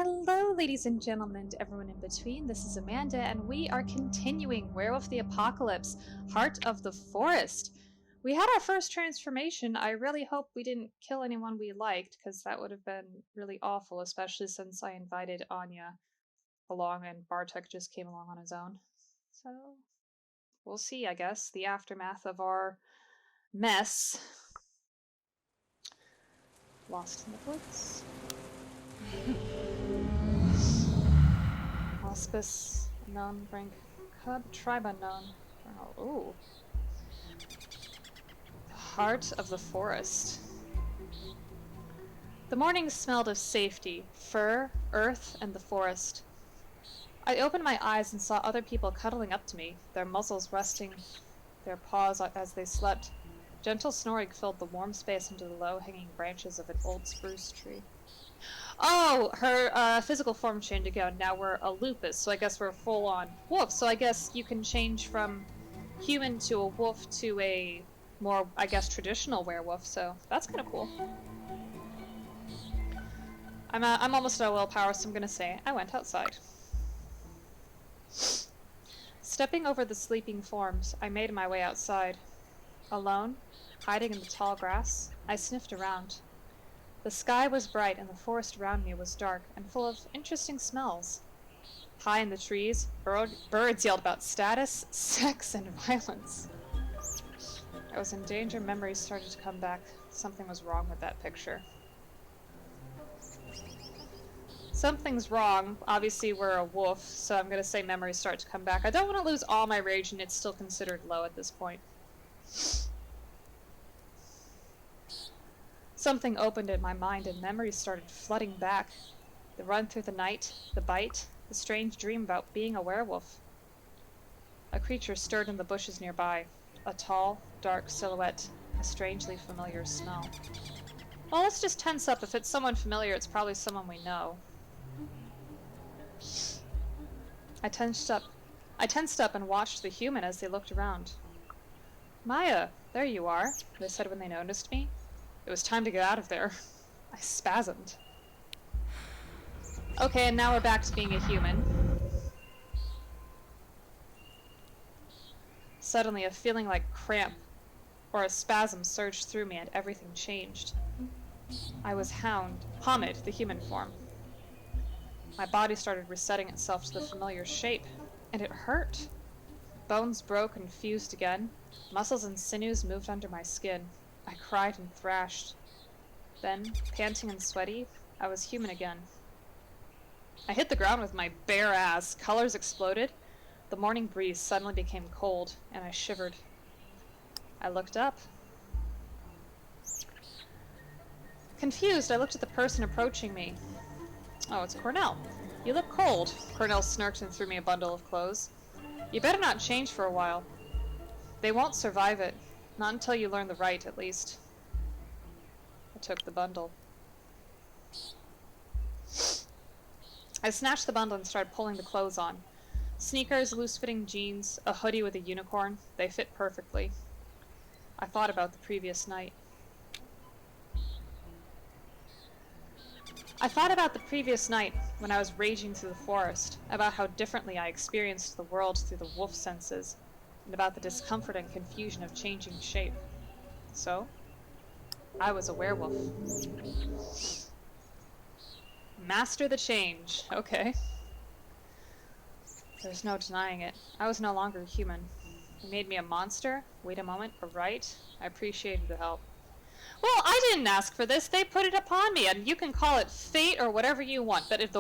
Hello, ladies and gentlemen, to everyone in between. This is Amanda, and we are continuing Werewolf the Apocalypse, Heart of the Forest. We had our first transformation. I really hope we didn't kill anyone we liked, because that would have been really awful, especially since I invited Anya along and Bartek just came along on his own. So, we'll see, I guess, the aftermath of our mess. Lost in the woods. Hospice, unknown, rank, cub, tribe unknown. Oh, ooh. The heart of the forest. The morning smelled of safety, fur, earth, and the forest. I opened my eyes and saw other people cuddling up to me, their muzzles resting their paws as they slept. Gentle snoring filled the warm space under the low-hanging branches of an old spruce tree. Oh, her physical form changed again. Now we're a lupus, so I guess we're full-on wolf. So I guess you can change from human to a wolf to a more, I guess, traditional werewolf. So that's kind of cool. I'm almost at willpower, so I'm gonna say I went outside. Stepping over the sleeping forms, I made my way outside. Alone, hiding in the tall grass, I sniffed around. The sky was bright and the forest around me was dark and full of interesting smells. High in the trees, birds yelled about status, sex, and violence. I was in danger. Memories started to come back. Something was wrong with that picture. Something's wrong. Obviously, we're a wolf, so I'm going to say memories start to come back. I don't want to lose all my rage, and it's still considered low at this point. Something opened in my mind and memories started flooding back. The run through the night, the bite, the strange dream about being a werewolf. A creature stirred in the bushes nearby. A tall, dark silhouette, a strangely familiar smell. Well, let's just tense up. If it's someone familiar, it's probably someone we know. I tensed up and watched the human as they looked around. Maya, there you are, they said when they noticed me. It was time to get out of there. I spasmed. Okay, and now we're back to being a human. Suddenly, a feeling like cramp or a spasm surged through me and everything changed. I was Hamid, the human form. My body started resetting itself to the familiar shape, and it hurt. Bones broke and fused again. Muscles and sinews moved under my skin. I cried and thrashed. Then, panting and sweaty, I was human again. I hit the ground with my bare ass. Colors exploded. The morning breeze suddenly became cold, and I shivered. I looked up. Confused, I looked at the person approaching me. Oh, it's Cornell. You look cold. Cornell snarked and threw me a bundle of clothes. You better not change for a while. They won't survive it. Not until you learn the right, at least. I took the bundle. I snatched the bundle and started pulling the clothes on. Sneakers, loose-fitting jeans, a hoodie with a unicorn. They fit perfectly. I thought about the previous night. When I was raging through the forest, about how differently I experienced the world through the wolf senses, and about the discomfort and confusion of changing shape. So, I was a werewolf. Master the change. Okay. There's no denying it. I was no longer human. They made me a monster? Wait a moment, a right? I appreciated the help. Well, I didn't ask for this. They put it upon me, and you can call it fate or whatever you want. But if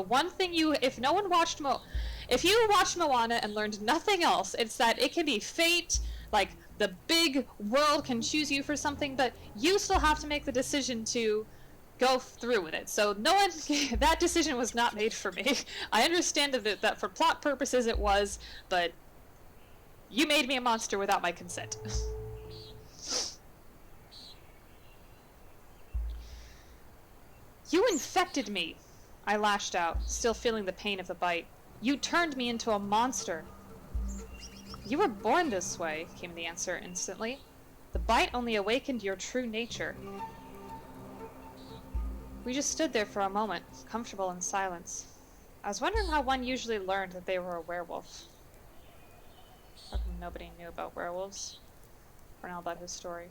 if you watched Moana and learned nothing else, it's that it can be fate, like the big world can choose you for something, but you still have to make the decision to go through with it. So that decision was not made for me. I understand that for plot purposes it was, but you made me a monster without my consent. You infected me! I lashed out, still feeling the pain of the bite. You turned me into a monster. You were born this way, came the answer instantly. The bite only awakened your true nature. We just stood there for a moment, comfortable in silence. I was wondering how one usually learned that they were a werewolf. How come nobody knew about werewolves? Or not about his story?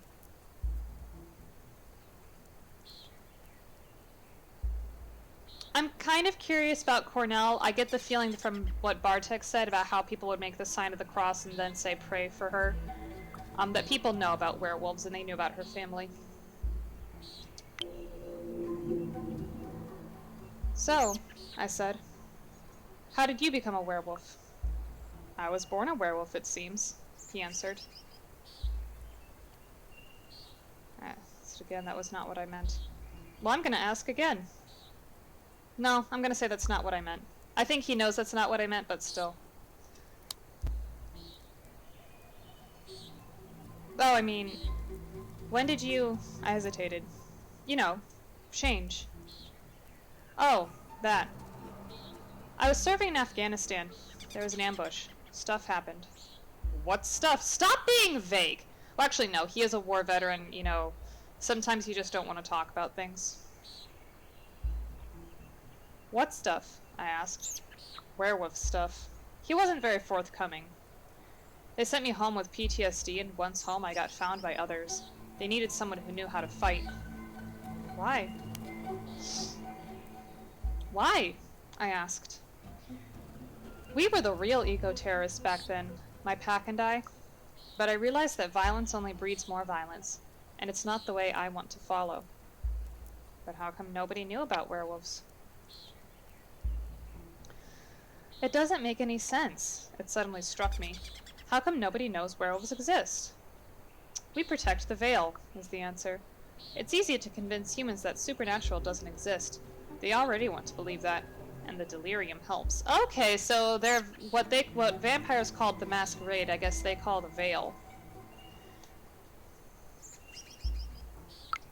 I'm kind of curious about Cornell. I get the feeling from what Bartek said about how people would make the sign of the cross and then say pray for her. That people know about werewolves and they knew about her family. So, I said, how did you become a werewolf? I was born a werewolf, it seems, he answered. So again, that was not what I meant. Well, I'm gonna ask again. No, I'm gonna say that's not what I meant. I think he knows that's not what I meant, but still. Oh, I mean, when did you... I hesitated. You know, change. Oh, that. I was serving in Afghanistan. There was an ambush. Stuff happened. What stuff? Stop being vague! Well, actually, no. He is a war veteran, you know. Sometimes you just don't want to talk about things. What stuff? I asked. Werewolf stuff. He wasn't very forthcoming. They sent me home with PTSD, and once home I got found by others. They needed someone who knew how to fight. Why? Why? I asked. We were the real eco-terrorists back then, my pack and I. But I realized that violence only breeds more violence, and it's not the way I want to follow. But how come nobody knew about werewolves? It doesn't make any sense, it suddenly struck me. How come nobody knows werewolves exist? We protect the veil, is the answer. It's easy to convince humans that supernatural doesn't exist. They already want to believe that, and the delirium helps. Okay, so they're what vampires called the masquerade, I guess they call the veil.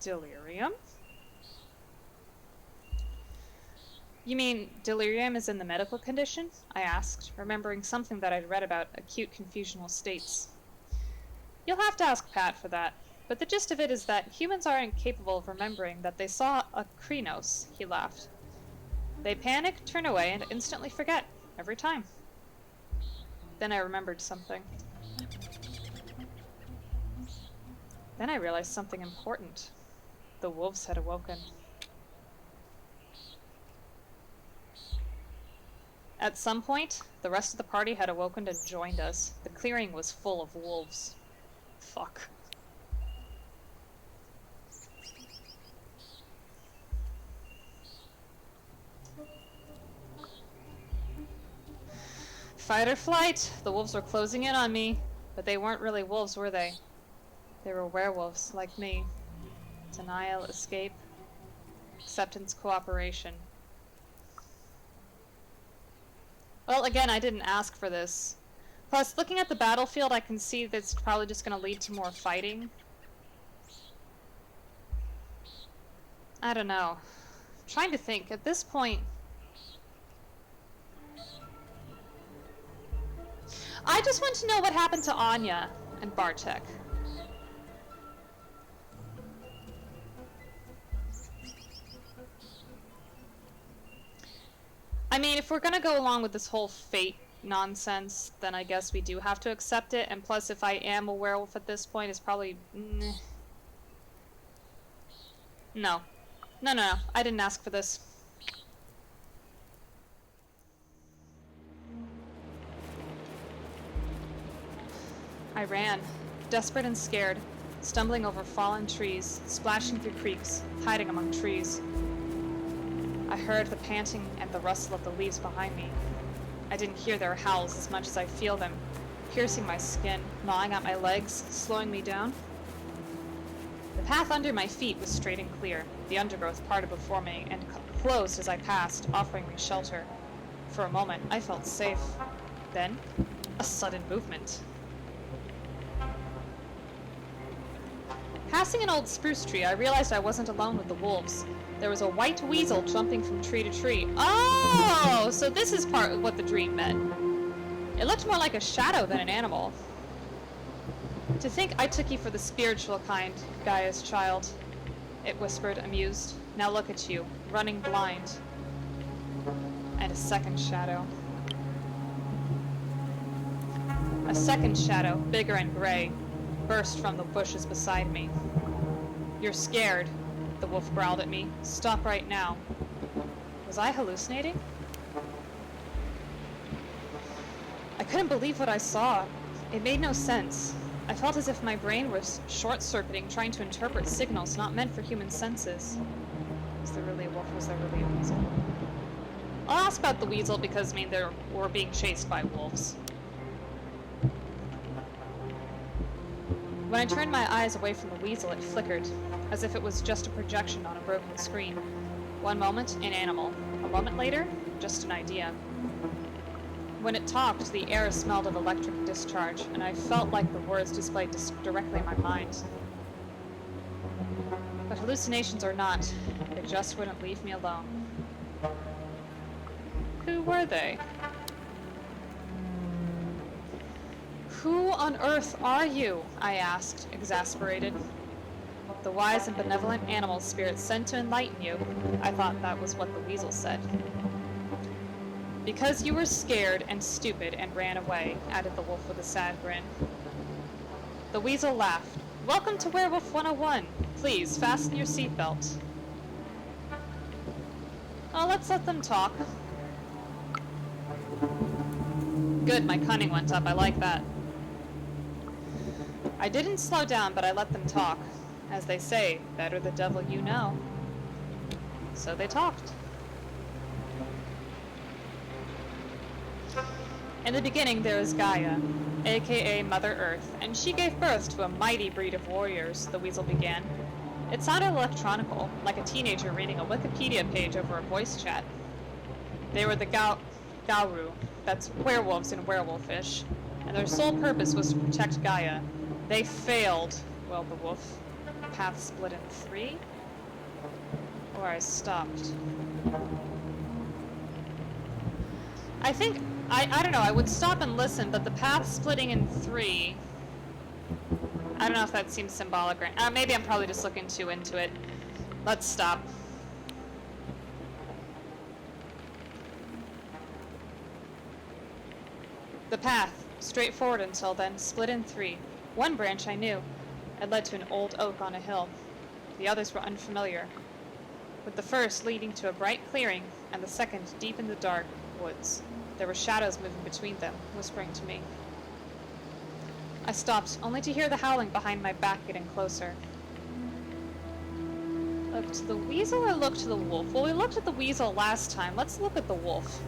Delirium? You mean delirium is in the medical condition? I asked, remembering something that I'd read about acute confusional states. You'll have to ask Pat for that, but the gist of it is that humans are incapable of remembering that they saw a Krynos, he laughed. They panic, turn away, and instantly forget, every time. Then I remembered something. Then I realized something important. The wolves had awoken. At some point, the rest of the party had awoken and joined us. The clearing was full of wolves. Fuck. Fight or flight! The wolves were closing in on me. But they weren't really wolves, were they? They were werewolves, like me. Denial, escape, acceptance, cooperation. Well, again, I didn't ask for this. Plus, looking at the battlefield, I can see that's probably just going to lead to more fighting. I don't know. I'm trying to think. At this point... I just want to know what happened to Anya and Bartek. I mean, if we're gonna go along with this whole fate nonsense, then I guess we do have to accept it. And plus, if I am a werewolf at this point, it's probably... No. No. I didn't ask for this. I ran, desperate and scared, stumbling over fallen trees, splashing through creeks, hiding among trees. I heard the panting and the rustle of the leaves behind me. I didn't hear their howls as much as I feel them, piercing my skin, gnawing at my legs, slowing me down. The path under my feet was straight and clear. The undergrowth parted before me and closed as I passed, offering me shelter. For a moment, I felt safe. Then, a sudden movement. Passing an old spruce tree, I realized I wasn't alone with the wolves. There was a white weasel jumping from tree to tree. Oh, so this is part of what the dream meant. It looked more like a shadow than an animal. To think I took you for the spiritual kind, Gaia's child, it whispered, amused. Now look at you, running blind. and a second shadow. A second shadow, bigger and gray, burst from the bushes beside me. "You're scared," the wolf growled at me. "Stop right now." Was I hallucinating? I couldn't believe what I saw. It made no sense. I felt as if my brain was short-circuiting, trying to interpret signals not meant for human senses. Was there really a wolf? Was there really a weasel? I'll ask about the weasel because, I mean, we're being chased by wolves. When I turned my eyes away from the weasel, it flickered, as if it was just a projection on a broken screen. One moment, an animal. A moment later, just an idea. When it talked, the air smelled of electric discharge, and I felt like the words displayed directly in my mind. But hallucinations or not, they just wouldn't leave me alone. Who were they? "Who on earth are you?" I asked, exasperated. "The wise and benevolent animal spirit sent to enlighten you." I thought that was what the weasel said. "Because you were scared and stupid and ran away," added the wolf with a sad grin. The weasel laughed. "Welcome to Werewolf 101. Please, fasten your seatbelt." "Oh, let's let them talk." Good, my cunning went up. I like that. I didn't slow down, but I let them talk. As they say, better the devil you know. So they talked. In the beginning, there was Gaia, aka Mother Earth, and she gave birth to a mighty breed of warriors, the weasel began. It sounded electronical, like a teenager reading a Wikipedia page over a voice chat. They were the Gauru, that's werewolves in werewolfish, and their sole purpose was to protect Gaia. They failed, wailed the wolf. Path split in 3? Or I stopped. I think, I don't know, I would stop and listen, but the path splitting in 3, I don't know if that seems symbolic or, maybe I'm probably just looking too into it. Let's stop. The path, straightforward until then, split in 3. One branch I knew. It led to an old oak on a hill. The others were unfamiliar, with the first leading to a bright clearing, and the second deep in the dark woods. There were shadows moving between them, whispering to me. I stopped, only to hear the howling behind my back getting closer. Look to the weasel or look to the wolf? Well, we looked at the weasel last time. Let's look at the wolf.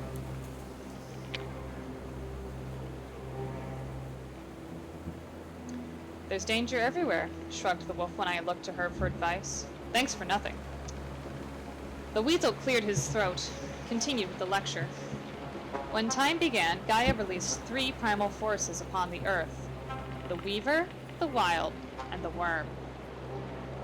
"There's danger everywhere," shrugged the wolf when I looked to her for advice. "Thanks for nothing." The weasel cleared his throat, continued with the lecture. When time began, Gaia released 3 primal forces upon the earth: the weaver, the wild, and the worm.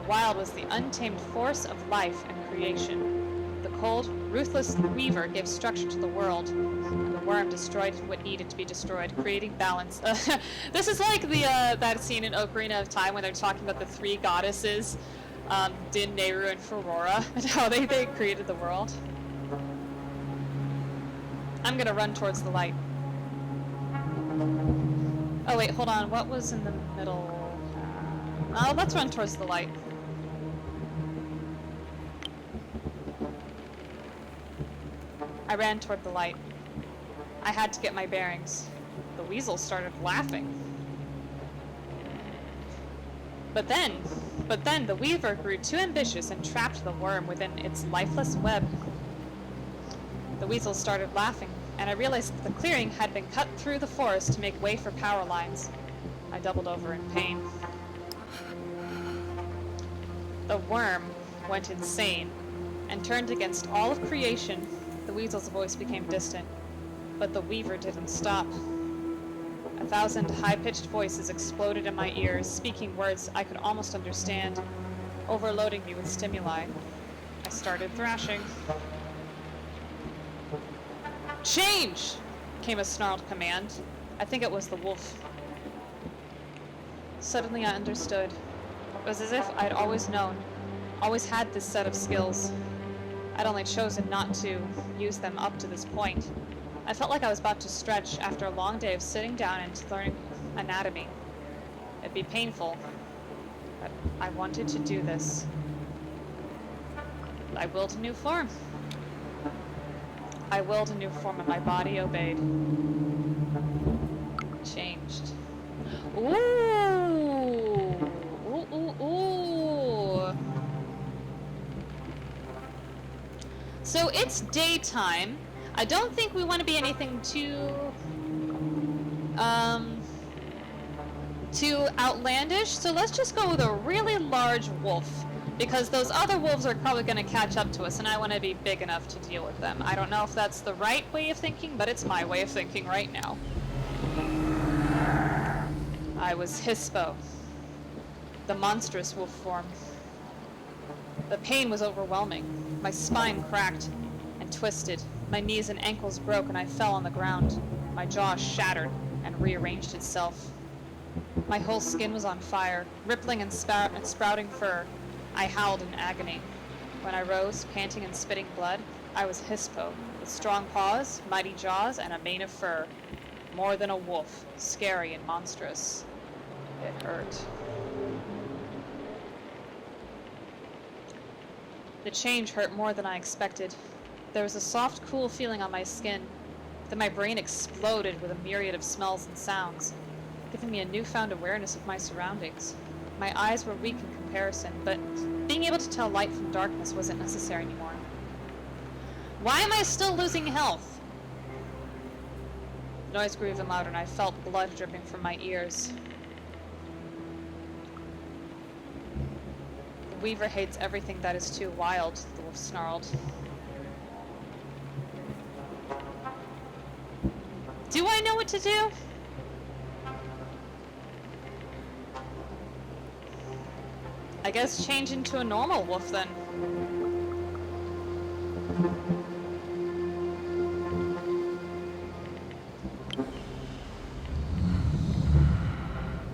The wild was the untamed force of life and creation. The cold, ruthless weaver gave structure to the world, and the worm destroyed what needed to be destroyed, creating balance. This is like the that scene in Ocarina of Time when they're talking about the 3 goddesses, Din, Nehru, and Ferora, and how they created the world. I'm gonna run towards the light. Oh wait, hold on, what was in the middle? Oh, let's run towards the light. I ran toward the light. I had to get my bearings. The weasel started laughing. But then the weaver grew too ambitious and trapped the worm within its lifeless web. The weasel started laughing, and I realized that the clearing had been cut through the forest to make way for power lines. I doubled over in pain. The worm went insane and turned against all of creation. The weasel's voice became distant, but the weaver didn't stop. 1,000 high-pitched voices exploded in my ears, speaking words I could almost understand, overloading me with stimuli. I started thrashing. "Change!" came a snarled command. I think it was the wolf. Suddenly I understood. It was as if I'd always known, always had this set of skills. I'd only chosen not to use them up to this point. I felt like I was about to stretch after a long day of sitting down and learning anatomy. It'd be painful, but I wanted to do this. I willed a new form. I willed a new form and my body obeyed. Changed. Ooh! Ooh, ooh, ooh! So it's daytime. I don't think we want to be anything too outlandish, so let's just go with a really large wolf, because those other wolves are probably going to catch up to us, and I want to be big enough to deal with them. I don't know if that's the right way of thinking, but it's my way of thinking right now. I was Hispo, the monstrous wolf form. The pain was overwhelming. My spine cracked and twisted. My knees and ankles broke and I fell on the ground. My jaw shattered and rearranged itself. My whole skin was on fire, rippling and sprouting fur. I howled in agony. When I rose, panting and spitting blood, I was Hispo, with strong paws, mighty jaws, and a mane of fur. More than a wolf, scary and monstrous. It hurt. The change hurt more than I expected. There was a soft, cool feeling on my skin. Then my brain exploded with a myriad of smells and sounds, giving me a newfound awareness of my surroundings. My eyes were weak in comparison, but being able to tell light from darkness wasn't necessary anymore. Why am I still losing health? The noise grew even louder and I felt blood dripping from my ears. The Weaver hates everything that is too wild, the wolf snarled. Do I know what to do? I guess change into a normal wolf then.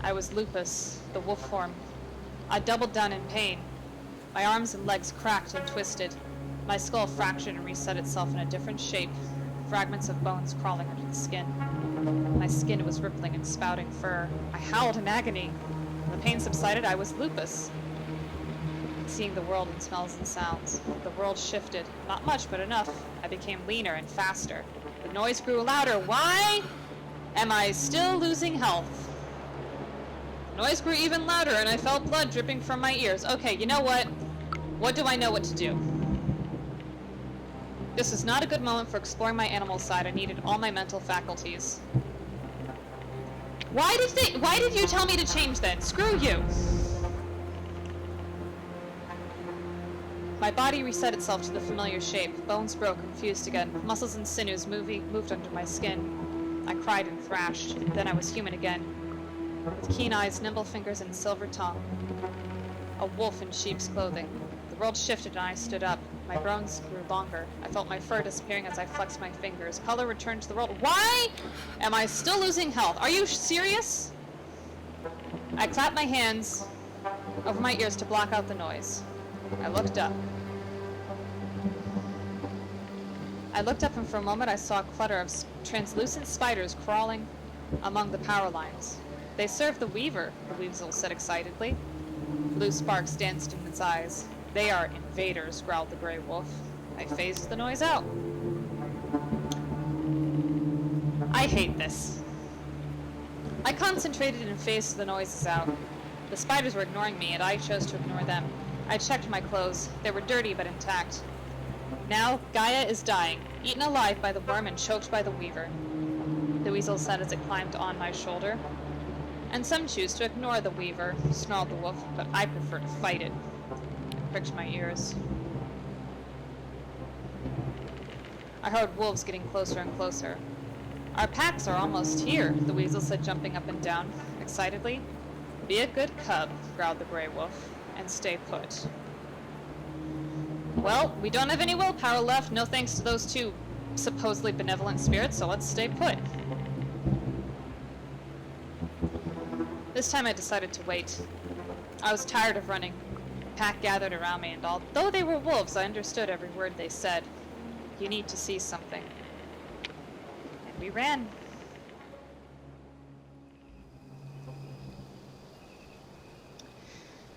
I was Lupus, the wolf form. I doubled down in pain. My arms and legs cracked and twisted. My skull fractured and reset itself in a different shape, fragments of bones crawling under the skin. My skin was rippling and spouting fur. I howled in agony. When the pain subsided, I was Lupus, seeing the world in smells and sounds. The world shifted. Not much, but enough. I became leaner and faster. The noise grew louder. Why am I still losing health? The noise grew even louder, and I felt blood dripping from my ears. Okay, you know what? What do I know what to do? This is not a good moment for exploring my animal side. I needed all my mental faculties. Why did you tell me to change then? Screw you! My body reset itself to the familiar shape. Bones broke and fused again. Muscles and sinews moved under my skin. I cried and thrashed. Then I was human again, with keen eyes, nimble fingers, and silver tongue. A wolf in sheep's clothing. The world shifted and I stood up. My bones grew longer. I felt my fur disappearing as I flexed my fingers. Color returned to the world. Why am I still losing health? Are you serious? I clapped my hands over my ears to block out the noise. I looked up. And for a moment I saw a clutter of translucent spiders crawling among the power lines. They serve the Weaver, the Weasel said excitedly. Blue sparks danced in its eyes. They are invaders, growled the gray wolf. I phased the noise out. I hate this. I concentrated and phased the noises out. The spiders were ignoring me, and I chose to ignore them. I checked my clothes. They were dirty but intact. Now, Gaia is dying, eaten alive by the worm and choked by the Weaver, the Weasel said as it climbed on my shoulder. And some choose to ignore the Weaver, snarled the wolf, but I prefer to fight it. I pricked my ears. I heard wolves getting closer and closer. Our packs are almost here, the Weasel said, jumping up and down excitedly. Be a good cub, growled the gray wolf, and stay put. Well, we don't have any willpower left, no thanks to those two supposedly benevolent spirits, so let's stay put. This time I decided to wait. I was tired of running. pack gathered around me, and although they were wolves, I understood every word they said. You need to see something. And we ran.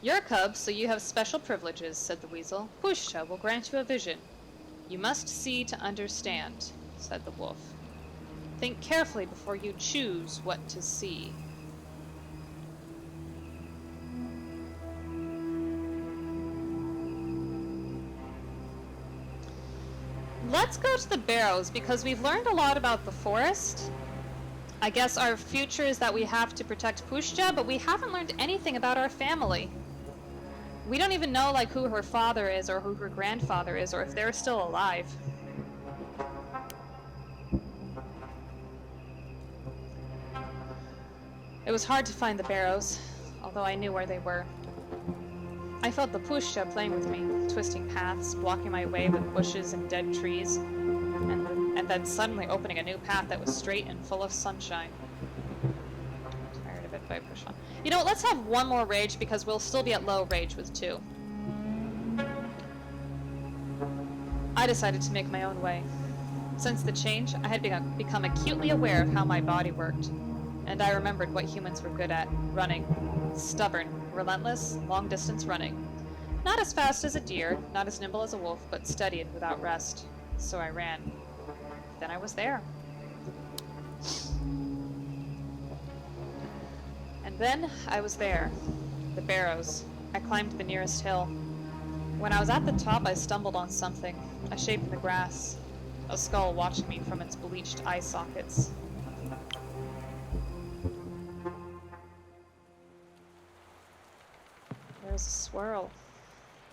You're a cub, so you have special privileges, said the weasel. Pusha will grant you a vision. You must see to understand, said the wolf. Think carefully before you choose what to see. Let's go to the barrows, because we've learned a lot about the forest. I guess our future is that we have to protect Pushja, but we haven't learned anything about our family. We don't even know, like, who her father is, or who her grandfather is, or if they're still alive. It was hard to find the barrows, although I knew where they were. I felt the Pushja playing with me, twisting paths, blocking my way with bushes and dead trees, and then suddenly opening a new path that was straight and full of sunshine. Tired of it, but I push on. You know what, let's have one more rage, because we'll still be at low rage with 2. I decided to make my own way. Since the change, I had become acutely aware of how my body worked, and I remembered what humans were good at: running. Stubborn, relentless, long-distance running. Not as fast as a deer, not as nimble as a wolf, but steady and without rest. So I ran. Then I was there. And then I was there. The barrows. I climbed the nearest hill. When I was at the top, I stumbled on something, a shape in the grass. A skull watched me from its bleached eye sockets. There's a swirl.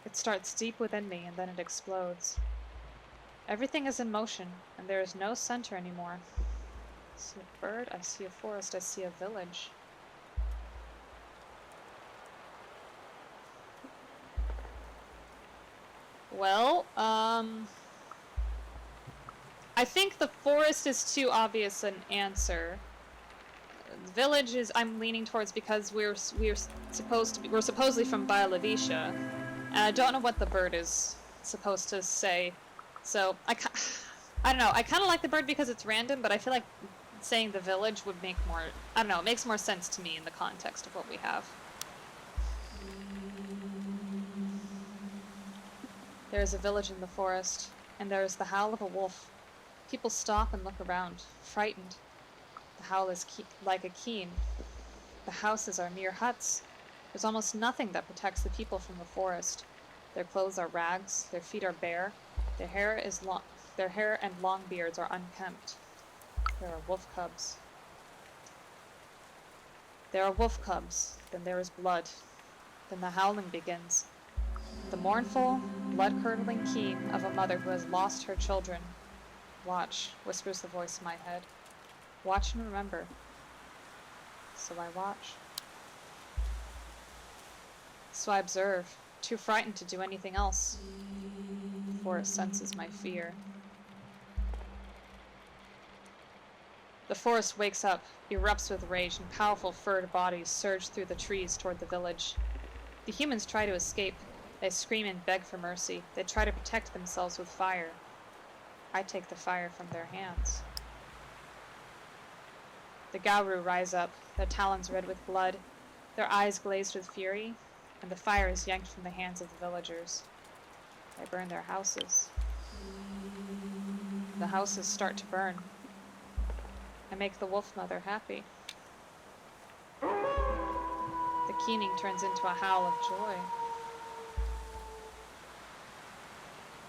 It starts deep within me, and then it explodes. Everything is in motion, and there is no center anymore. I see a bird, I see a forest, I see a village. Well, I think the forest is too obvious an answer. The village is I'm leaning towards, because we're supposedly from Bialavisha, and I don't know what the bird is supposed to say. So I don't know. I kind of like the bird because it's random, but I feel like saying the village would make more. I don't know. It makes more sense to me in the context of what we have. There is a village in the forest, and there is the howl of a wolf. People stop and look around, frightened. The howl is like a keen. The houses are mere huts. There's almost nothing that protects the people from the forest. Their clothes are rags, their feet are bare, their hair and long beards are unkempt. There are wolf cubs. There are wolf cubs, then there is blood. Then the howling begins. The mournful, blood-curdling keen of a mother who has lost her children. Watch, whispers the voice in my head. Watch and remember. So I watch. So I observe, too frightened to do anything else. The forest senses my fear. The forest wakes up, erupts with rage, and powerful furred bodies surge through the trees toward the village. The humans try to escape. They scream and beg for mercy. They try to protect themselves with fire. I take the fire from their hands. The Gauru rise up, their talons red with blood, their eyes glazed with fury, and the fire is yanked from the hands of the villagers. I burn their houses. The houses start to burn. I make the wolf mother happy. The keening turns into a howl of joy.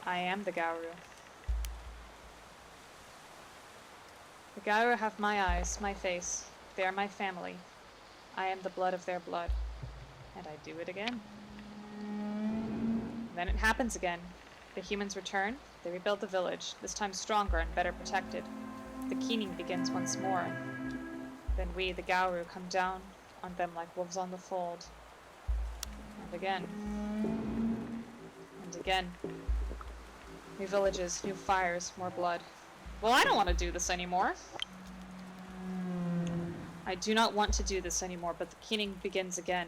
I am the Gauru. The Gauru have my eyes, my face. They are my family. I am the blood of their blood. And I do it again. Then it happens again. The humans return. They rebuild the village, this time stronger and better protected. The keening begins once more. Then we, the Gauru, come down on them like wolves on the fold. And again. And again. New villages, new fires, more blood. Well, I don't want to do this anymore. I do not want to do this anymore, but the keening begins again.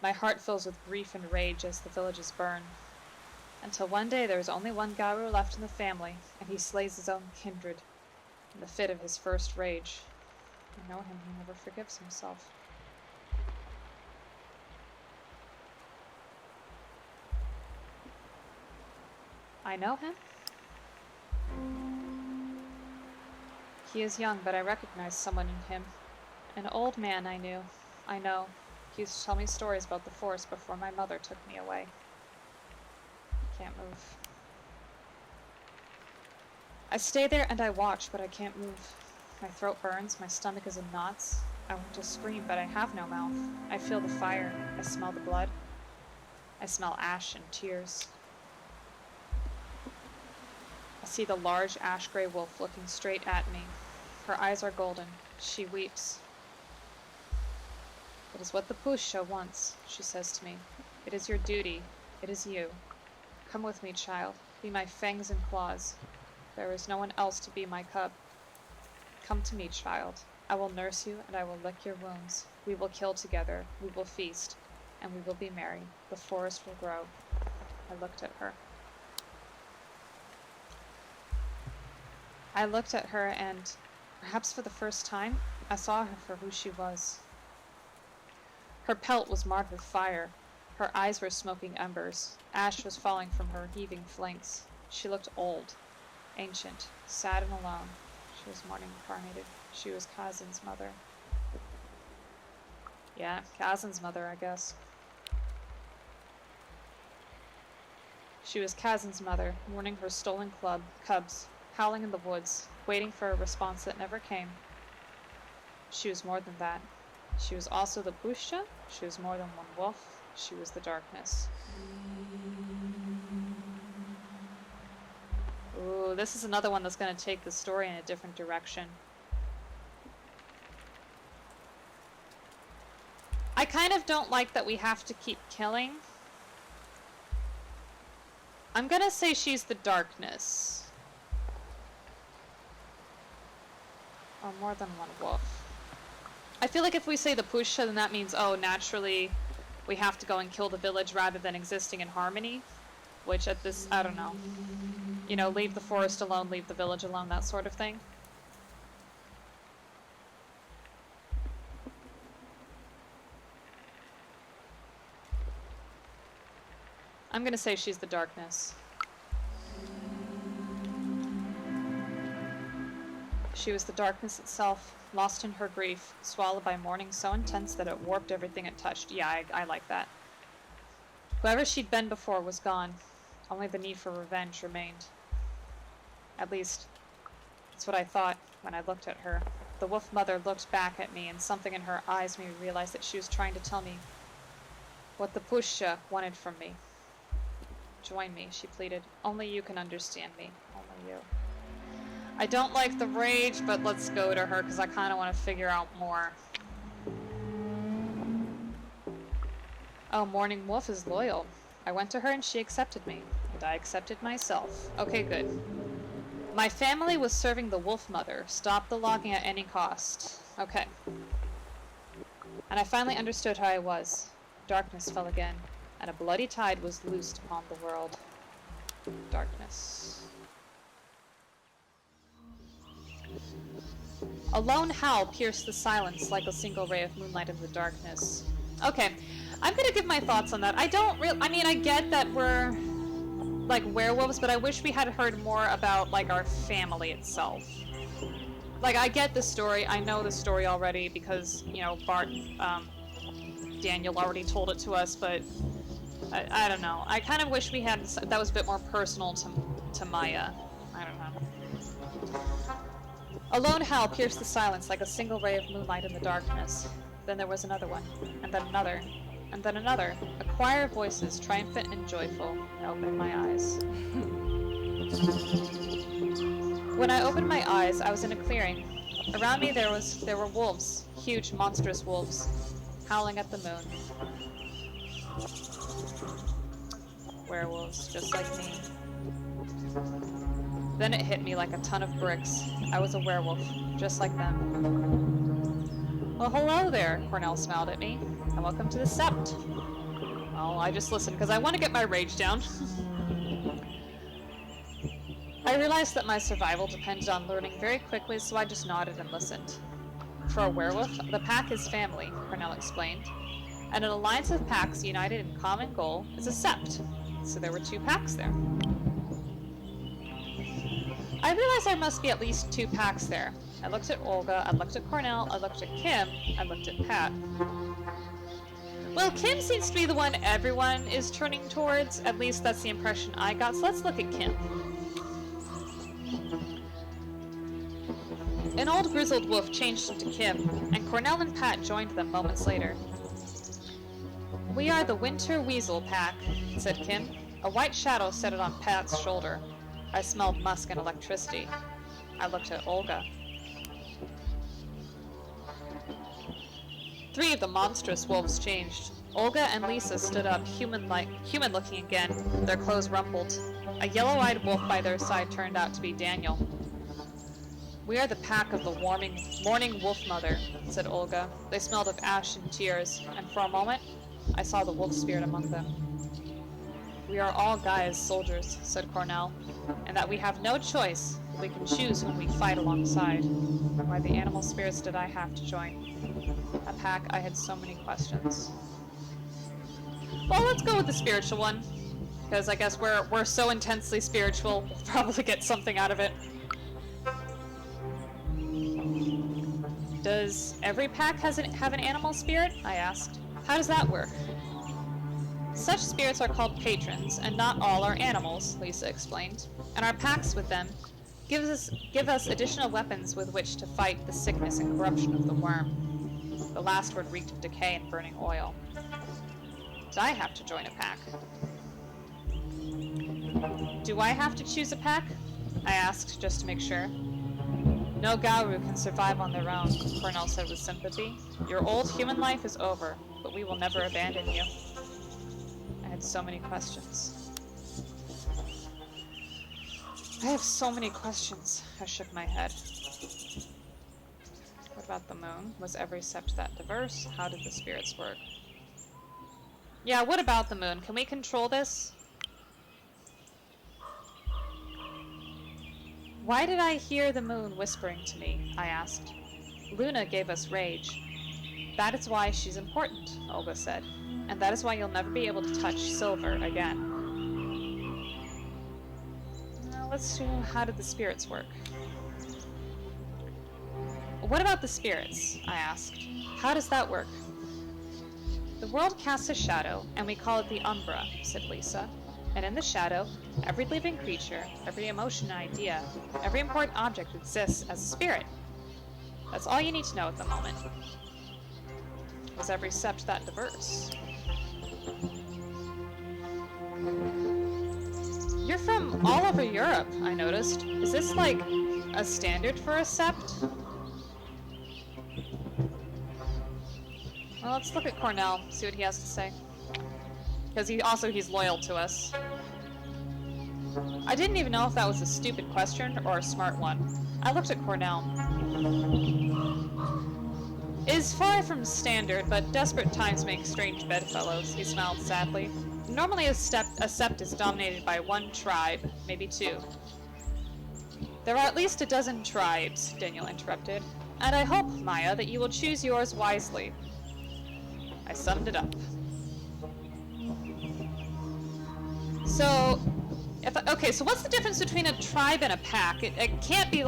My heart fills with grief and rage as the villages burn. Until one day there is only one Garu left in the family, and he slays his own kindred in the fit of his first rage. I know him, he never forgives himself. I know him? He is young, but I recognize someone in him. An old man I knew. I know. He used to tell me stories about the forest before my mother took me away. I can't move. I stay there and I watch, but I can't move. My throat burns, my stomach is in knots. I want to scream, but I have no mouth. I feel the fire. I smell the blood. I smell ash and tears. I see the large ash-gray wolf looking straight at me. Her eyes are golden. She weeps. It is what the Pusha wants, she says to me. It is your duty. It is you. Come with me, child. Be my fangs and claws. There is no one else to be my cub. Come to me, child. I will nurse you and I will lick your wounds. We will kill together. We will feast. And we will be merry. The forest will grow. I looked at her. I looked at her and, perhaps for the first time, I saw her for who she was. Her pelt was marred with fire. Her eyes were smoking embers. Ash was falling from her heaving flanks. She looked old, ancient, sad and alone. She was mourning incarnated. She was Kazin's mother. Yeah, Kazin's mother, I guess. She was Kazin's mother, mourning her stolen cubs, howling in the woods, waiting for a response that never came. She was more than that. She was also the Pusha. She was more than one wolf. She was the darkness. Ooh, this is another one that's going to take the story in a different direction. I kind of don't like that we have to keep killing. I'm going to say she's the darkness. Or more than one wolf. I feel like if we say the Pusha, then that means, oh, naturally we have to go and kill the village rather than existing in harmony. Which at this, I don't know. You know, leave the forest alone, leave the village alone, that sort of thing. I'm gonna say she's the darkness. She was the darkness itself, lost in her grief, swallowed by mourning so intense that it warped everything it touched. Yeah, I like that. Whoever she'd been before was gone. Only the need for revenge remained. At least, that's what I thought when I looked at her. The wolf mother looked back at me, and something in her eyes made me realize that she was trying to tell me what the Pusha wanted from me. Join me, she pleaded. Only you can understand me. Only you. I don't like the rage, but let's go to her, because I kind of want to figure out more. Oh, Mourning Wolf is loyal. I went to her and she accepted me, and I accepted myself. Okay, good. My family was serving the wolf mother. Stop the logging at any cost. Okay. And I finally understood how I was. Darkness fell again, and a bloody tide was loosed upon the world. Darkness. A lone howl pierced the silence like a single ray of moonlight in the darkness. Okay, I'm gonna give my thoughts on that. I mean, I get that we're like werewolves, but I wish we had heard more about like our family itself. Like, I get the story, I know the story already because, you know, Daniel already told it to us, but I don't know. I kind of wish we had, that was a bit more personal to Maya. I don't know. A lone howl pierced the silence like a single ray of moonlight in the darkness. Then there was another one, and then another, and then another. A choir of voices, triumphant and joyful. I opened my eyes. When I opened my eyes, I was in a clearing. Around me there were wolves, huge, monstrous wolves, howling at the moon. Werewolves, just like me. Then it hit me like a ton of bricks. I was a werewolf, just like them. Well, hello there, Cornell smiled at me, and welcome to the Sept. know. I just listened because I want to get my rage down. I realized that my survival depended on learning very quickly, so I just nodded and listened. For a werewolf, the pack is family, Cornell explained. And an alliance of packs united in common goal is a sept. So there were 2 packs there. I realized there must be at least 2 packs there. I looked at Olga, I looked at Cornell, I looked at Kim, I looked at Pat. Well, Kim seems to be the one everyone is turning towards. At least that's the impression I got, so let's look at Kim. An old grizzled wolf changed into Kim, and Cornell and Pat joined them moments later. We are the Winter Weasel pack, said Kim. A white shadow settled on Pat's shoulder. I smelled musk and electricity. I looked at Olga. 3 of the monstrous wolves changed. Olga and Lisa stood up, human-looking again, their clothes rumpled. A yellow-eyed wolf by their side turned out to be Daniel. We are the pack of the mourning wolf mother, said Olga. They smelled of ash and tears, and for a moment, I saw the wolf spirit among them. We are all Gaia's soldiers, said Cornell, and that we have no choice. We can choose whom we fight alongside. Why the animal spirits did I have to join? A pack, I had so many questions. Well, let's go with the spiritual one, because I guess we're so intensely spiritual, we'll probably get something out of it. Does every pack have an animal spirit? I asked. How does that work? Such spirits are called patrons, and not all are animals, Lisa explained. And our pacts with them give us additional weapons with which to fight the sickness and corruption of the worm. The last word reeked of decay and burning oil. Did I have to join a pack? Do I have to choose a pack? I asked, just to make sure. No Gauru can survive on their own, Cornell said with sympathy. Your old human life is over, but we will never abandon you. I had so many questions. I have so many questions. I shook my head. What about the moon? Was every sept that diverse? How did the spirits work? Yeah, what about the moon? Can we control this? Why did I hear the moon whispering to me? I asked. Luna gave us rage. That is why she's important, Olga said. And that is why you'll never be able to touch silver again. Now let's see, how did the spirits work? What about the spirits? I asked. How does that work? The world casts a shadow, and we call it the Umbra, said Lisa. And in the shadow, every living creature, every emotion and idea, every important object exists as a spirit. That's all you need to know at the moment. Was every sept that diverse? You're from all over Europe, I noticed. Is this like a standard for a sept? Well, let's look at Cornell, see what he has to say. Because he's loyal to us. I didn't even know if that was a stupid question or a smart one. I looked at Cornell. It is far from standard, but desperate times make strange bedfellows, he smiled sadly. Normally a sept is dominated by one tribe, maybe 2. There are at least a dozen tribes, Daniel interrupted. And I hope, Maya, that you will choose yours wisely. I summed it up. So, okay, so what's the difference between a tribe and a pack? It can't be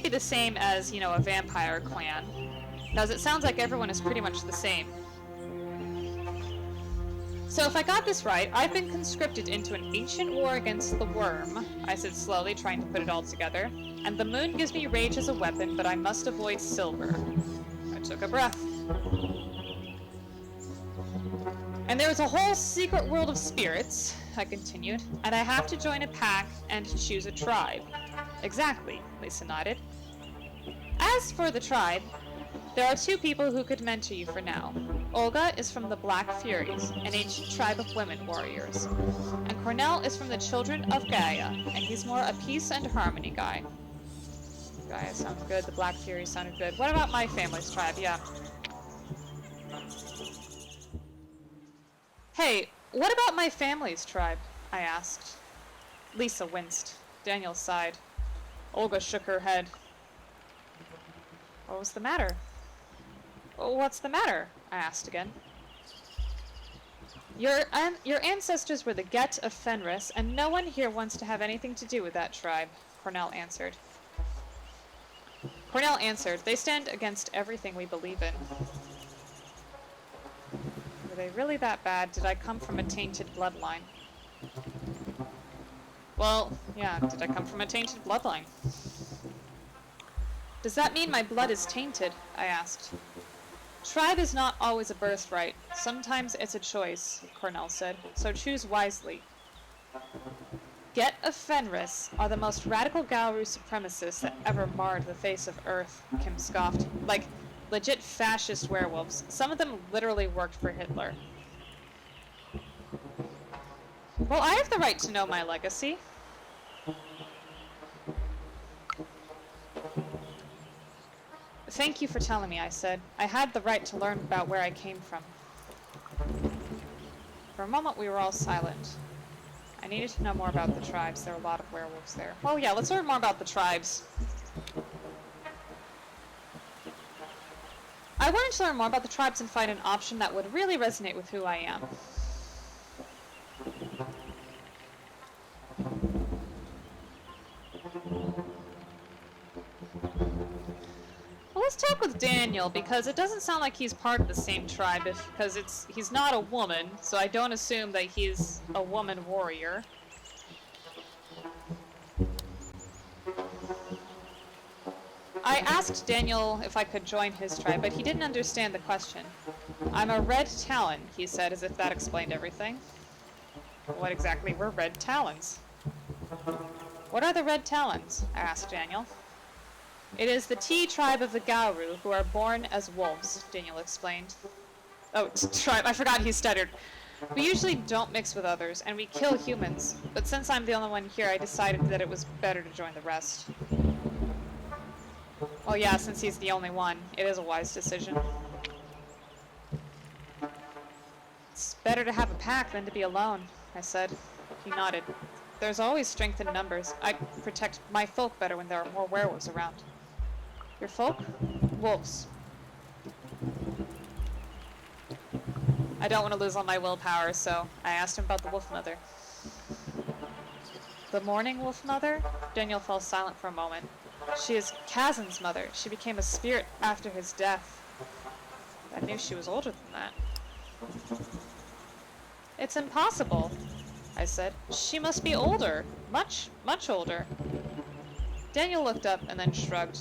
the same as, you know, a vampire clan. Because it sounds like everyone is pretty much the same. So if I got this right, I've been conscripted into an ancient war against the worm, I said slowly, trying to put it all together. And the moon gives me rage as a weapon, but I must avoid silver. I took a breath. And there's a whole secret world of spirits, I continued, and I have to join a pack and choose a tribe. Exactly, Lisa nodded. As for the tribe, there are 2 people who could mentor you for now. Olga is from the Black Furies, an ancient tribe of women warriors. And Cornell is from the Children of Gaia, and he's more a peace and harmony guy. Gaia sounds good, the Black Furies sounded good. What about my family's tribe? Yeah. Hey, What about my family's tribe? I asked. Lisa winced. Daniel sighed. Olga shook her head. What was the matter? What's the matter? I asked again. Your ancestors were the Get of Fenris, and no one here wants to have anything to do with that tribe, Cornell answered. They stand against everything we believe in. Were they really that bad? Did I come from a tainted bloodline? Well, yeah, did I come from a tainted bloodline? Does that mean my blood is tainted? I asked. Tribe is not always a birthright. Sometimes it's a choice, Cornell said, so choose wisely. Get of Fenris are the most radical Galru supremacists that ever marred the face of Earth, Kim scoffed. Like, legit fascist werewolves. Some of them literally worked for Hitler. Well, I have the right to know my legacy. Thank you for telling me, I said. I had the right to learn about where I came from. For a moment, we were all silent. I needed to know more about the tribes. There were a lot of werewolves there. Oh yeah, let's learn more about the tribes. I wanted to learn more about the tribes and find an option that would really resonate with who I am. Well, let's talk with Daniel, because it doesn't sound like he's part of the same tribe, because he's not a woman, so I don't assume that he's a woman warrior. I asked Daniel if I could join his tribe, but he didn't understand the question. I'm a red talon, he said, as if that explained everything. What exactly were red talons? What are the red talons? I asked Daniel. It is the T tribe of the Gauru, who are born as wolves, Daniel explained. Oh, tribe, I forgot he stuttered. We usually don't mix with others, and we kill humans, but since I'm the only one here, I decided that it was better to join the rest. Well, yeah, since he's the only one, it is a wise decision. It's better to have a pack than to be alone, I said. He nodded. There's always strength in numbers. I protect my folk better when there are more werewolves around. Your folk? Wolves. I don't want to lose all my willpower, so I asked him about the wolf mother. The Mourning wolf mother? Daniel fell silent for a moment. She is Kazan's mother. She became a spirit after his death. I knew she was older than that. It's impossible, I said. She must be older. Much, much older. Daniel looked up and then shrugged.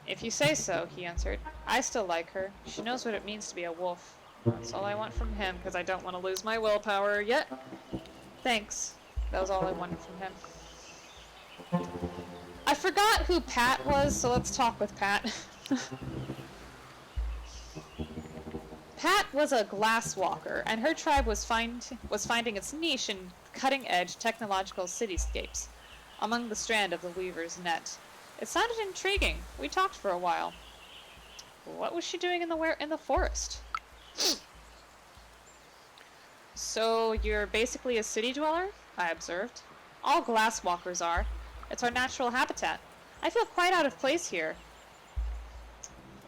If you say so, he answered. I still like her. She knows what it means to be a wolf. That's all I want from him, because I don't want to lose my willpower yet. Thanks. That was all I wanted from him. I forgot who Pat was, so let's talk with Pat. Pat was a glass walker, and her tribe was finding its niche in cutting-edge technological cityscapes, among the strand of the weaver's net. It sounded intriguing. We talked for a while. What was she doing in the forest? So you're basically a city dweller? I observed. All glass walkers are. It's our natural habitat. I feel quite out of place here.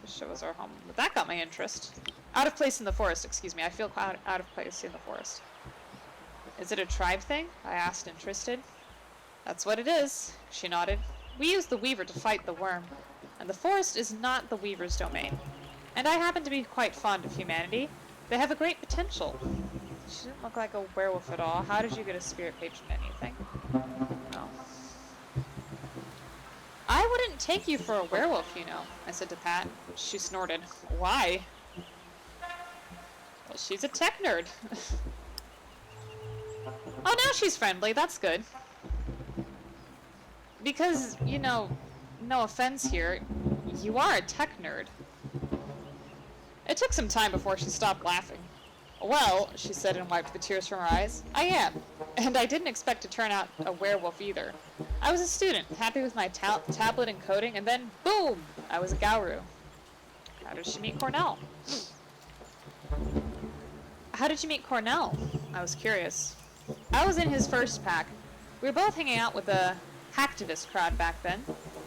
Wish it was our home. But that got my interest. Out of place in the forest, excuse me. I feel out of place in the forest. Is it a tribe thing? I asked, interested. That's what it is, she nodded. We use the weaver to fight the worm, and the forest is not the weaver's domain. And I happen to be quite fond of humanity. They have a great potential. She didn't look like a werewolf at all. How did you get a spirit patron anything? No. I wouldn't take you for a werewolf, you know, I said to Pat. She snorted. Why? Well, she's a tech nerd. Oh, now she's friendly. That's good. Because, you know, no offense here, you are a tech nerd. It took some time before she stopped laughing. Well, she said and wiped the tears from her eyes, I am. And I didn't expect to turn out a werewolf either. I was a student, happy with my tablet and coding, and then, boom, I was a Gauru. How did she meet Cornell? How did you meet Cornell? I was curious. I was in his first pack. We were both hanging out with the hacktivist crowd back then.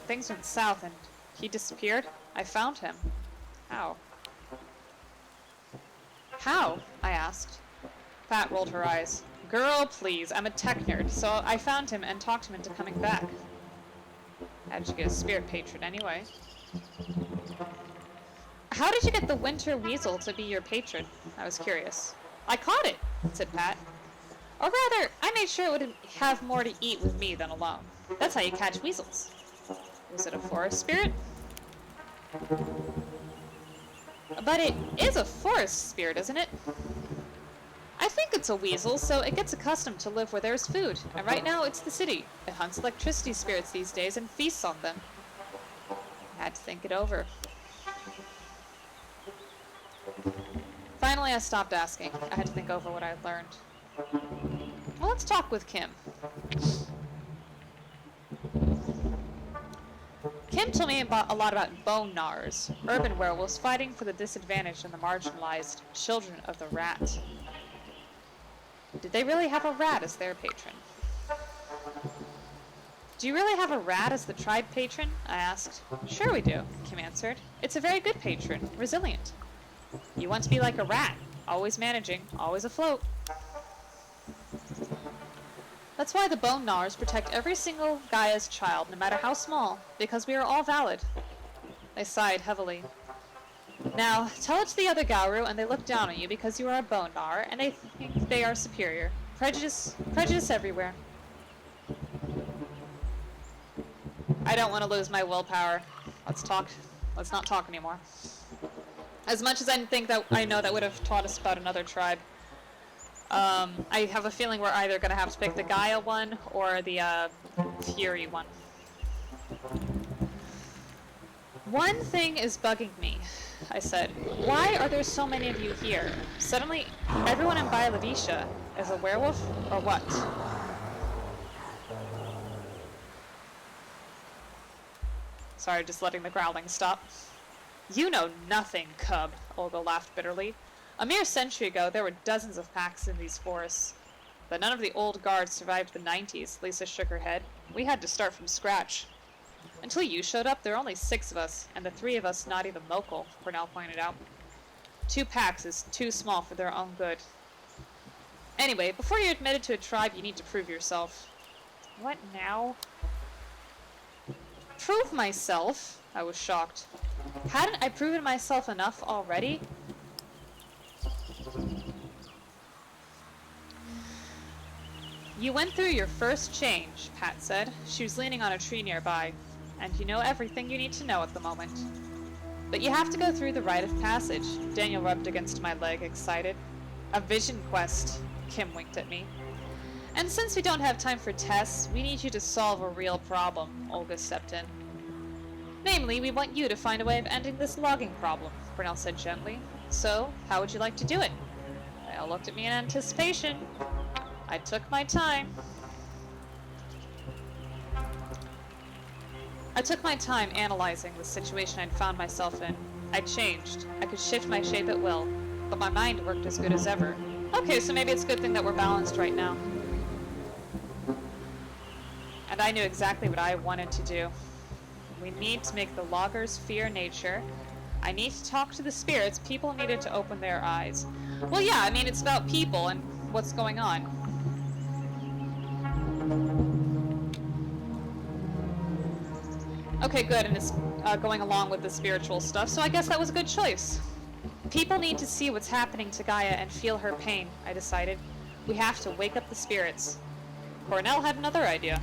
Things went south and he disappeared. I found him. How? How? I asked. Pat rolled her eyes. Girl, please, I'm a tech nerd, so I found him and talked him into coming back. How did you get a spirit patron anyway? How did you get the winter weasel to be your patron? I was curious. I caught it, said Pat. Or rather, I made sure it would have more to eat with me than alone. That's how you catch weasels. Was it a forest spirit? But it is a forest spirit, isn't it? I think it's a weasel, so it gets accustomed to live where there's food. And right now, it's the city. It hunts electricity spirits these days and feasts on them. I had to think it over. Finally, I stopped asking. I had to think over what I had learned. Well, let's talk with Kim. Kim told me a lot about bone gnawers, urban werewolves fighting for the disadvantaged and the marginalized, children of the rat. Did they really have a rat as their patron? Do you really have a rat as the tribe patron? I asked. Sure we do, Kim answered. It's a very good patron, resilient. You want to be like a rat, always managing, always afloat. That's why the bone gnawers protect every single Gaia's child, no matter how small, because we are all valid. They sighed heavily. Now, tell it to the other Gauru, and they look down on you because you are a bone gnawer, and they think they are superior. Prejudice everywhere. I don't want to lose my willpower. Let's not talk anymore. As much as I know that would have taught us about another tribe. I have a feeling we're either going to have to pick the Gaia one or the Fury one. One thing is bugging me, I said. Why are there so many of you here? Suddenly, everyone in Bialavisha is a werewolf, or what? Sorry, just letting the growling stop. You know nothing, cub, Olga laughed bitterly. A mere century ago, there were dozens of packs in these forests. But none of the old guards survived the 90s, Lisa shook her head. We had to start from scratch. Until you showed up, there were only 6 of us, and the 3 of us not even local, Cornell pointed out. 2 packs is too small for their own good. Anyway, before you're admitted to a tribe, you need to prove yourself. What now? Prove myself? I was shocked. Hadn't I proven myself enough already? You went through your first change, Pat said. She was leaning on a tree nearby. And you know everything you need to know at the moment. But you have to go through the rite of passage. Daniel rubbed against my leg, excited. A vision quest, Kim winked at me. And since we don't have time for tests, we need you to solve a real problem, Olga stepped in. Namely, we want you to find a way of ending this logging problem, Cornell said gently. So, how would you like to do it? They all looked at me in anticipation. I took my time. I took my time analyzing the situation I'd found myself in. I'd changed. I could shift my shape at will, but my mind worked as good as ever. Okay, so maybe it's a good thing that we're balanced right now. And I knew exactly what I wanted to do. We need to make the loggers fear nature. I need to talk to the spirits. People needed to open their eyes. Well, yeah, I mean, it's about people and what's going on. Okay, good, and it's going along with the spiritual stuff, so I guess that was a good choice. People need to see what's happening to Gaia and feel her pain, I decided. We have to wake up the spirits. Cornell had another idea.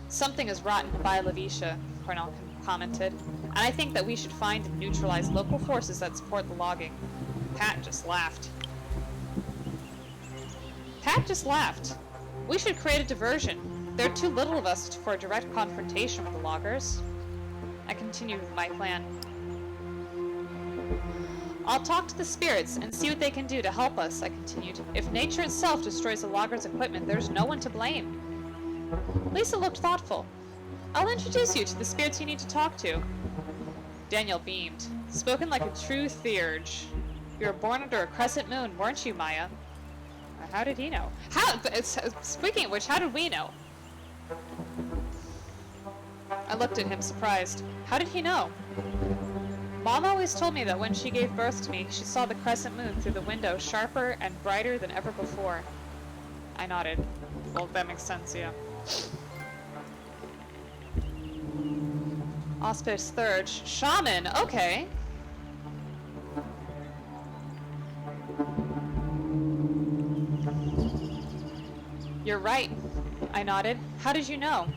Something is rotten by Lavisha, Cornell commented, and I think that we should find and neutralize local forces that support the logging. Pat just laughed. We should create a diversion. There are too little of us for a direct confrontation with the loggers. I continued with my plan. I'll talk to the spirits and see what they can do to help us, I continued. If nature itself destroys the loggers' equipment, there's no one to blame. Lisa looked thoughtful. I'll introduce you to the spirits you need to talk to. Daniel beamed. Spoken like a true theurge. You were born under a crescent moon, weren't you, Maya? How did he know? Speaking of which, how did we know? I looked at him, surprised. How did he know? Mom always told me that when she gave birth to me, she saw the crescent moon through the window, sharper and brighter than ever before. I nodded. Well, that makes sense, yeah. Auspicious Third. Shaman, okay. You're right. I nodded. How did you know?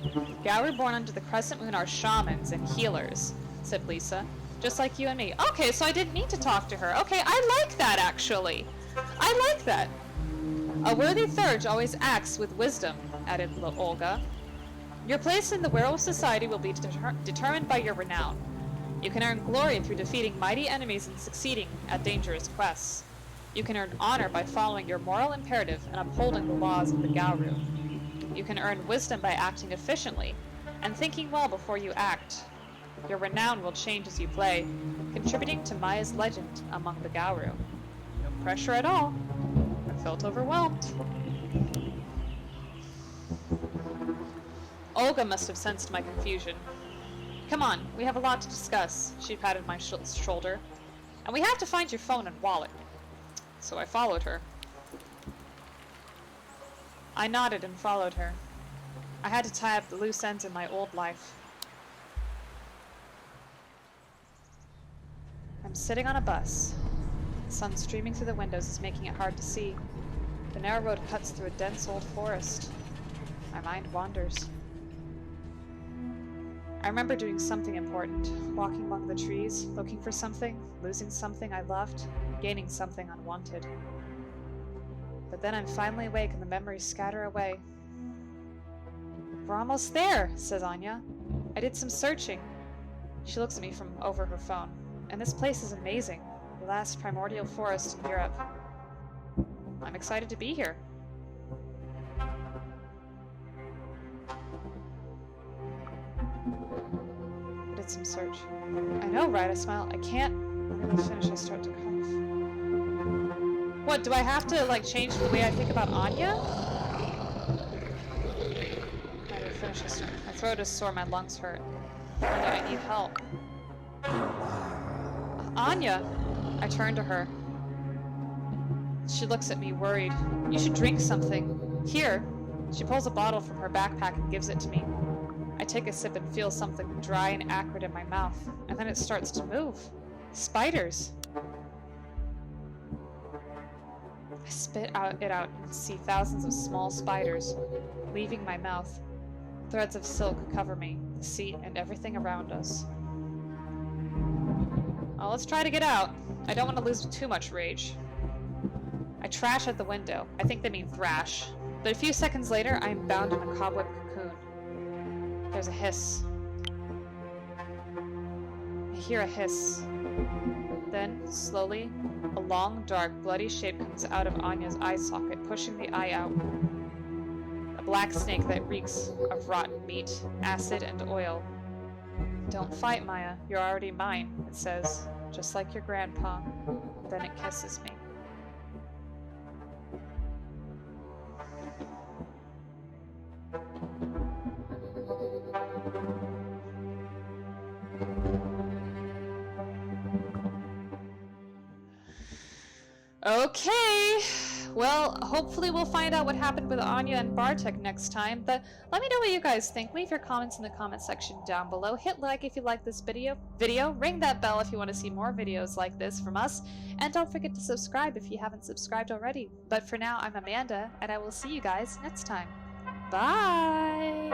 Gaoru born under the crescent moon are shamans and healers, said Lisa. Just like you and me. Okay, so I didn't need to talk to her. Okay, I like that, actually. I like that. A worthy Thurge always acts with wisdom, added Olga. Your place in the werewolf society will be determined by your renown. You can earn glory through defeating mighty enemies and succeeding at dangerous quests. You can earn honor by following your moral imperative and upholding the laws of the Gaoru. You can earn wisdom by acting efficiently and thinking well before you act. Your renown will change as you play, contributing to Maya's legend among the Gaoru. No pressure at all. I felt overwhelmed. Olga must have sensed my confusion. Come on, we have a lot to discuss, she patted my shoulder. And we have to find your phone and wallet. So I followed her. I nodded and followed her. I had to tie up the loose ends in my old life. I'm sitting on a bus. The sun streaming through the windows is making it hard to see. The narrow road cuts through a dense old forest. My mind wanders. I remember doing something important, walking among the trees, looking for something, losing something I loved, gaining something unwanted. But then I'm finally awake and the memories scatter away. We're almost there, says Anya. I did some searching. She looks at me from over her phone. And this place is amazing. The last primordial forest in Europe. I'm excited to be here. I did some search. I know, right? I smile. I can't. When I finish, I start to cough. What, do I have to, like, change the way I think about Anya? I didn't finish, my throat is sore, my lungs hurt. I need help. Anya! I turn to her. She looks at me, worried. You should drink something. Here. She pulls a bottle from her backpack and gives it to me. I take a sip and feel something dry and acrid in my mouth, and then it starts to move. Spiders! I spit it out and see thousands of small spiders, leaving my mouth. Threads of silk cover me, the seat, and everything around us. Well, let's try to get out. I don't want to lose too much rage. I trash at the window. I think they mean thrash. But a few seconds later, I am bound in a cobweb cocoon. There's a hiss. I hear a hiss. Then, slowly, a long, dark, bloody shape comes out of Anya's eye socket, pushing the eye out. A black snake that reeks of rotten meat, acid, and oil. Don't fight, Maya. You're already mine, it says, just like your grandpa. Then it kisses me. Okay, well, hopefully we'll find out what happened with Anya and Bartek next time, but let me know what you guys think. Leave your comments in the comment section down below. Hit like if you like this video. Ring that bell if you want to see more videos like this from us, and don't forget to subscribe if you haven't subscribed already. But for now, I'm Amanda, and I will see you guys next time. Bye!